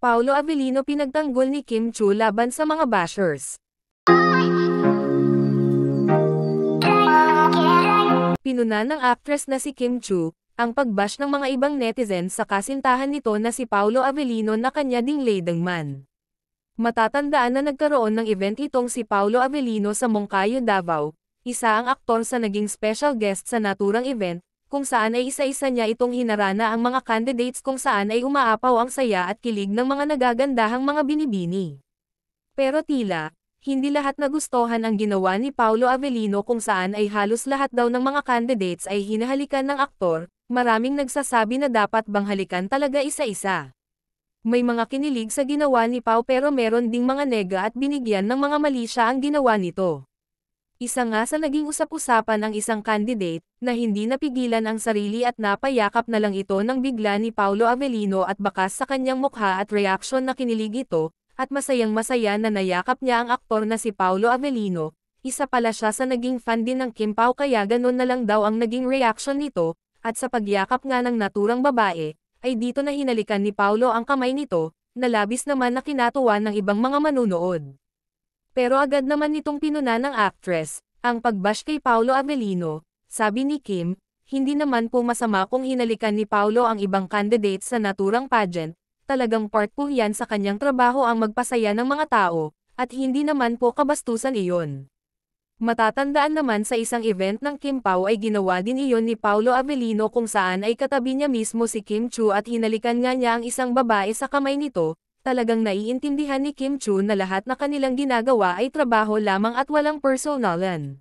Paolo Avellino pinagtanggol ni Kim Chu laban sa mga bashers. Pinuna ng actress na si Kim Chu ang pagbash ng mga ibang netizens sa kasintahan nito na si Paolo Avellino na kanya ding leadingman. Matatandaan na nagkaroon ng event itong si Paolo Avellino sa Moncayo, Davao, isa ang aktor sa naging special guest sa naturang event, kung saan ay isa-isa niya itong hinarana ang mga candidates kung saan ay umaapaw ang saya at kilig ng mga nagagandahang mga binibini. Pero tila, hindi lahat nagustuhan ang ginawa ni Paolo Avellino kung saan ay halos lahat daw ng mga candidates ay hinahalikan ng aktor, maraming nagsasabi na dapat bang halikan talaga isa-isa. May mga kinilig sa ginawa ni Pao pero meron ding mga nega at binigyan ng mga mali siya ang ginawa nito. Isa nga sa naging usap-usapan ang isang candidate, na hindi napigilan ang sarili at napayakap na lang ito ng bigla ni Paolo Avellino at bakas sa kanyang mukha at reaksyon na kinilig ito, at masayang-masaya na nayakap niya ang aktor na si Paolo Avellino. Isa pala siya sa naging fan din ng Kim Pao kaya ganun na lang daw ang naging reaksyon nito, at sa pagyakap nga ng naturang babae, ay dito na hinalikan ni Paolo ang kamay nito, na labis naman na kinatuwa ng ibang mga manunood. Pero agad naman nitong pinuna ng actress, ang pagbash kay Paolo Avellino. Sabi ni Kim, hindi naman po masama kung hinalikan ni Paolo ang ibang candidates sa naturang pageant, talagang part po yan sa kanyang trabaho ang magpasaya ng mga tao, at hindi naman po kabastusan iyon. Matatandaan naman sa isang event ng Kim Pao ay ginawa din iyon ni Paolo Avellino kung saan ay katabi niya mismo si Kim Chu at hinalikan nga niya ang isang babae sa kamay nito. Talagang naiintindihan ni Kim Chu na lahat na kanilang ginagawa ay trabaho lamang at walang personalan.